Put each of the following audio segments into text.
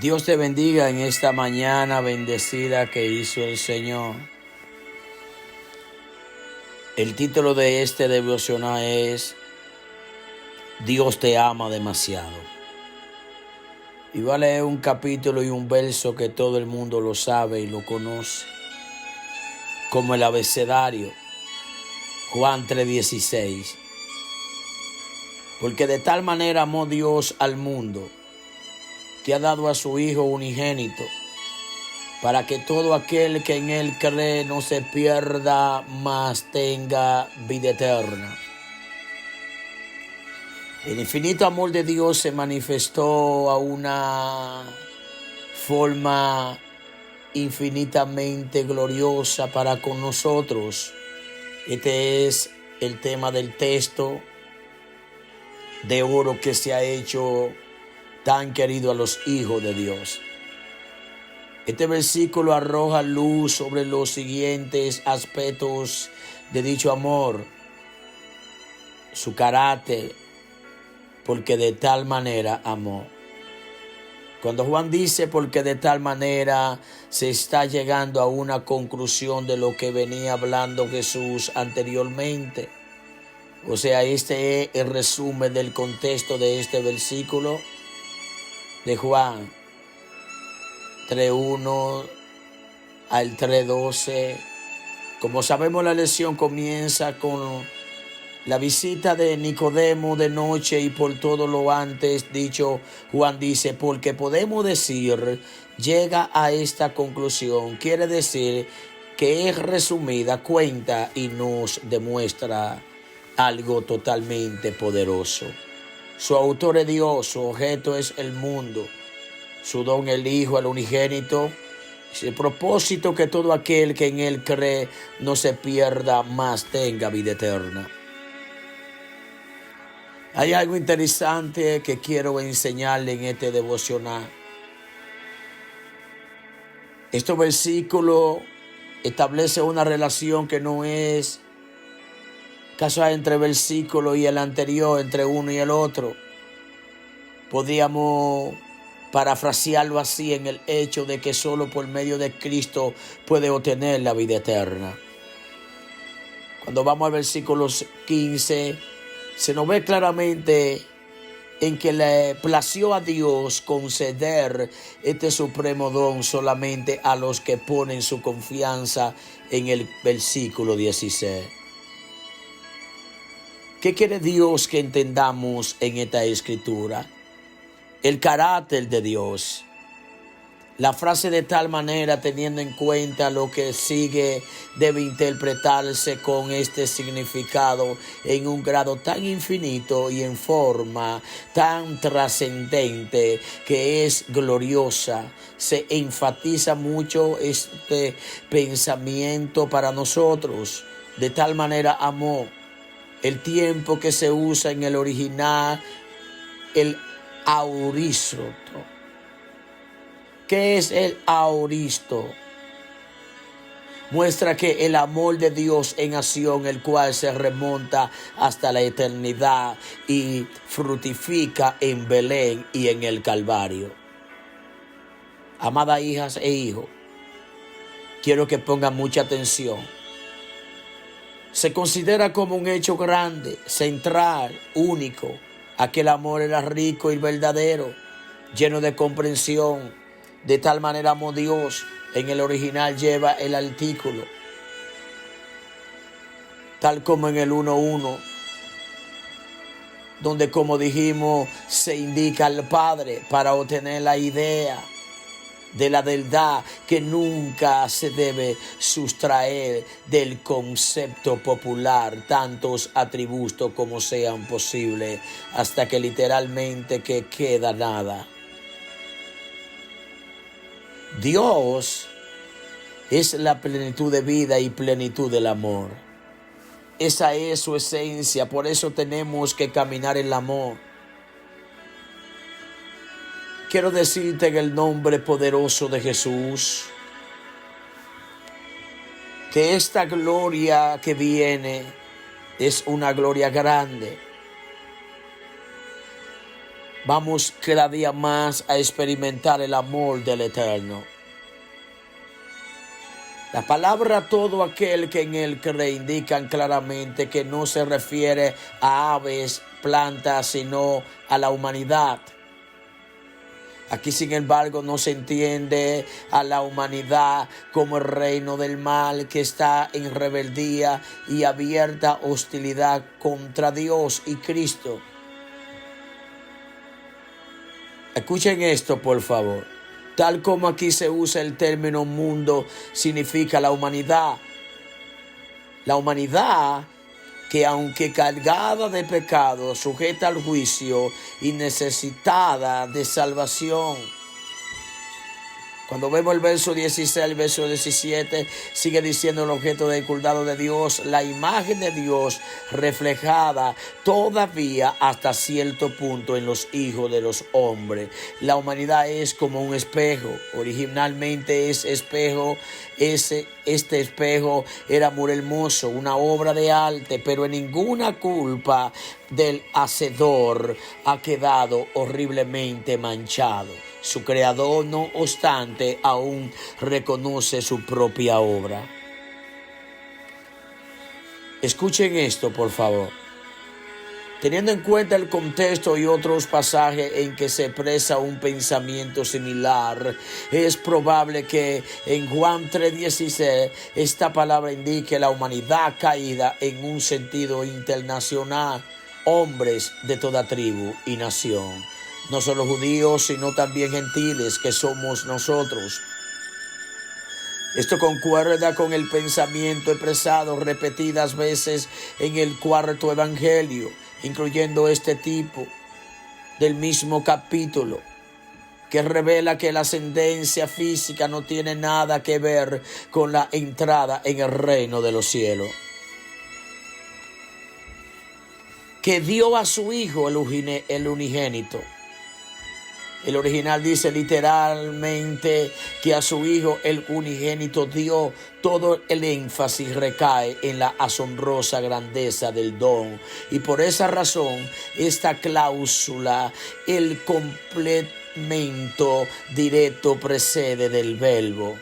Dios te bendiga en esta mañana bendecida que hizo el Señor. El título de este devocional es Dios te ama demasiado. Y voy a leer un capítulo y un verso que todo el mundo lo sabe y lo conoce, como el abecedario, Juan 3:16. Porque de tal manera amó Dios al mundo, que ha dado a su Hijo unigénito, para que todo aquel que en Él cree no se pierda, mas tenga vida eterna. El infinito amor de Dios se manifestó a una forma infinitamente gloriosa para con nosotros. Este es el tema del texto de oro que se ha hecho tan querido a los hijos de Dios. Este versículo arroja luz sobre los siguientes aspectos de dicho amor: su carácter, porque de tal manera amó. Cuando Juan dice porque de tal manera, se está llegando a una conclusión de lo que venía hablando Jesús anteriormente. O sea, este es el resumen del contexto de este versículo de Juan 3:1 al 3:12. Como sabemos, la lección comienza con la visita de Nicodemo de noche, y por todo lo antes dicho, Juan dice, porque podemos decir, llega a esta conclusión. Quiere decir que es resumida, cuenta y nos demuestra algo totalmente poderoso. Su autor es Dios, su objeto es el mundo, su don el Hijo, el unigénito. El propósito que todo aquel que en Él cree no se pierda, mas tenga vida eterna. Hay algo interesante que quiero enseñarle en este devocional. Este versículo establece una relación que no es casual entre el versículo y el anterior, entre uno y el otro. Podríamos parafrasearlo así, en el hecho de que solo por medio de Cristo puede obtener la vida eterna. Cuando vamos al versículo 15, se nos ve claramente en que le plació a Dios conceder este supremo don solamente a los que ponen su confianza en el versículo 16. ¿Qué quiere Dios que entendamos en esta escritura? El carácter de Dios. La frase de tal manera, teniendo en cuenta lo que sigue, debe interpretarse con este significado en un grado tan infinito y en forma tan trascendente que es gloriosa. Se enfatiza mucho este pensamiento para nosotros. De tal manera amó. El tiempo que se usa en el original, el auristo. ¿Qué es el auristo? Muestra que el amor de Dios en acción, el cual se remonta hasta la eternidad y fructifica en Belén y en el Calvario. Amadas hijas e hijos, quiero que pongan mucha atención. Se considera como un hecho grande, central, único. Aquel amor era rico y verdadero, lleno de comprensión. De tal manera amó Dios. En el original lleva el artículo, tal como en el 1:1, donde, como dijimos, se indica al Padre para obtener la idea de la verdad que nunca se debe sustraer del concepto popular, tantos atributos como sean posibles, hasta que literalmente que queda nada. Dios es la plenitud de vida y plenitud del amor. Esa es su esencia, por eso tenemos que caminar en el amor. Quiero decirte en el nombre poderoso de Jesús que esta gloria que viene es una gloria grande. vamos cada día más a experimentar el amor del Eterno. La palabra todo aquel que en él cree indican claramente que no se refiere a aves, plantas, sino a la humanidad. Aquí, sin embargo, no se entiende a la humanidad como el reino del mal que está en rebeldía y abierta hostilidad contra Dios y Cristo. Escuchen esto, por favor. Tal como aquí se usa el término mundo, significa la humanidad. La humanidad que, aunque cargada de pecado, sujeta al juicio y necesitada de salvación. Cuando vemos el verso 16, el verso 17, sigue diciendo el objeto del cuidado de Dios, la imagen de Dios reflejada todavía hasta cierto punto en los hijos de los hombres. La humanidad es como un espejo. Originalmente es espejo. Este espejo era muy hermoso, una obra de arte, pero en ninguna culpa del hacedor ha quedado horriblemente manchado. Su creador, no obstante, aún reconoce su propia obra. Escuchen esto, por favor. Teniendo en cuenta el contexto y otros pasajes en que se expresa un pensamiento similar, es probable que en Juan 3:16 esta palabra indique la humanidad caída en un sentido internacional, hombres de toda tribu y nación. No solo judíos, sino también gentiles, que somos nosotros. Esto concuerda con el pensamiento expresado repetidas veces en el cuarto evangelio, incluyendo este tipo del mismo capítulo, que revela que la ascendencia física no tiene nada que ver con la entrada en el reino de los cielos. Que dio a su Hijo el unigénito. El original dice literalmente que a su Hijo el unigénito dio. Todo el énfasis recae en la asombrosa grandeza del don. Y por esa razón, esta cláusula, el complemento directo precede del verbo.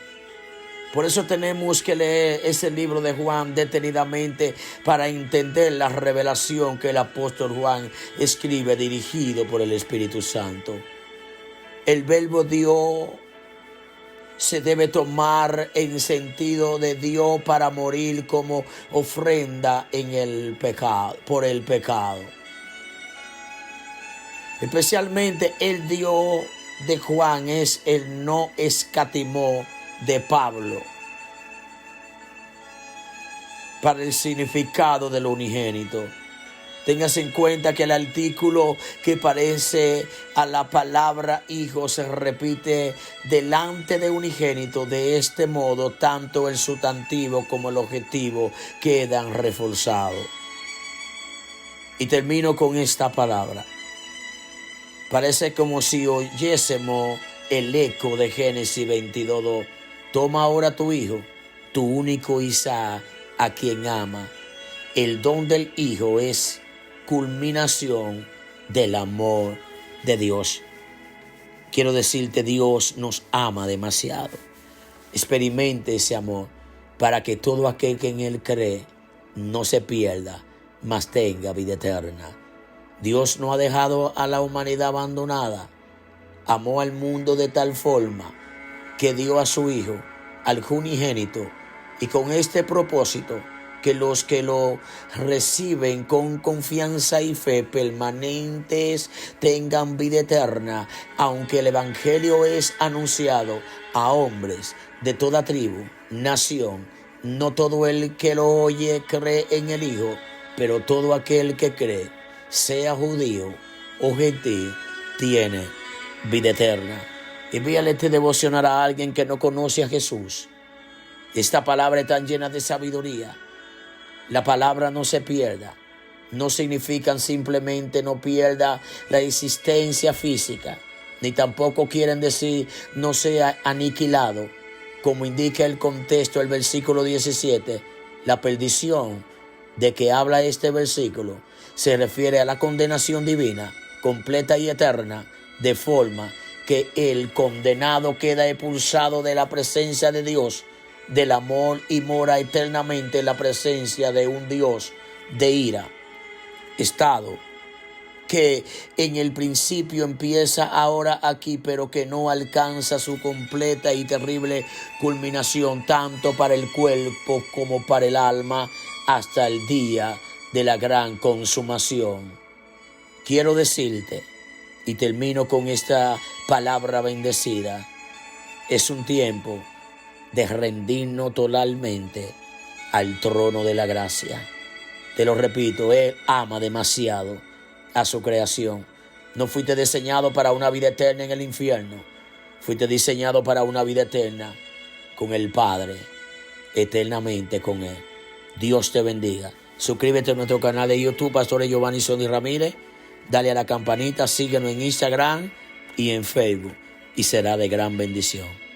Por eso tenemos que leer ese libro de Juan detenidamente para entender la revelación que el apóstol Juan escribe dirigido por el Espíritu Santo. El verbo Dios se debe tomar en sentido de Dios para morir como ofrenda en el pecado, por el pecado. Especialmente el Dios de Juan es el no escatimó de Pablo para el significado del unigénito. Tengas en cuenta que el artículo que parece a la palabra hijo se repite delante de unigénito. De este modo, tanto el sustantivo como el objetivo quedan reforzados. Y termino con esta palabra. Parece como si oyésemos el eco de Génesis 22:2. Toma ahora tu hijo, tu único Isaac, a quien ama. El don del hijo es culminación del amor de Dios. Quiero decirte, Dios nos ama demasiado. Experimente ese amor para que todo aquel que en él cree no se pierda, mas tenga vida eterna. Dios no ha dejado a la humanidad abandonada. Amó al mundo de tal forma que dio a su Hijo, al unigénito, y con este propósito, que los que lo reciben con confianza y fe permanentes tengan vida eterna, aunque el evangelio es anunciado a hombres de toda tribu, nación. No todo el que lo oye cree en el Hijo, pero todo aquel que cree, sea judío o gentil, tiene vida eterna. Envíale este devocional a alguien que no conoce a Jesús. Esta palabra es tan llena de sabiduría. La palabra no se pierda. No significan simplemente no pierda la existencia física, ni tampoco quieren decir no sea aniquilado, como indica el contexto del versículo 17. La perdición de que habla este versículo se refiere a la condenación divina, completa y eterna, de forma que el condenado queda expulsado de la presencia de Dios, del amor, y mora eternamente en la presencia de un Dios de ira. Estado que en el principio empieza ahora aquí, pero que no alcanza su completa y terrible culminación, tanto para el cuerpo como para el alma, hasta el día de la gran consumación. Quiero decirte, y termino con esta palabra bendecida, es un tiempo de rendirnos totalmente al trono de la gracia. Te lo repito, Él ama demasiado a su creación. No fuiste diseñado para una vida eterna en el infierno. Fuiste diseñado para una vida eterna con el Padre, eternamente con Él. Dios te bendiga. Suscríbete a nuestro canal de YouTube, Pastor Giovanni Sony Ramírez. Dale a la campanita, síguenos en Instagram y en Facebook, y será de gran bendición.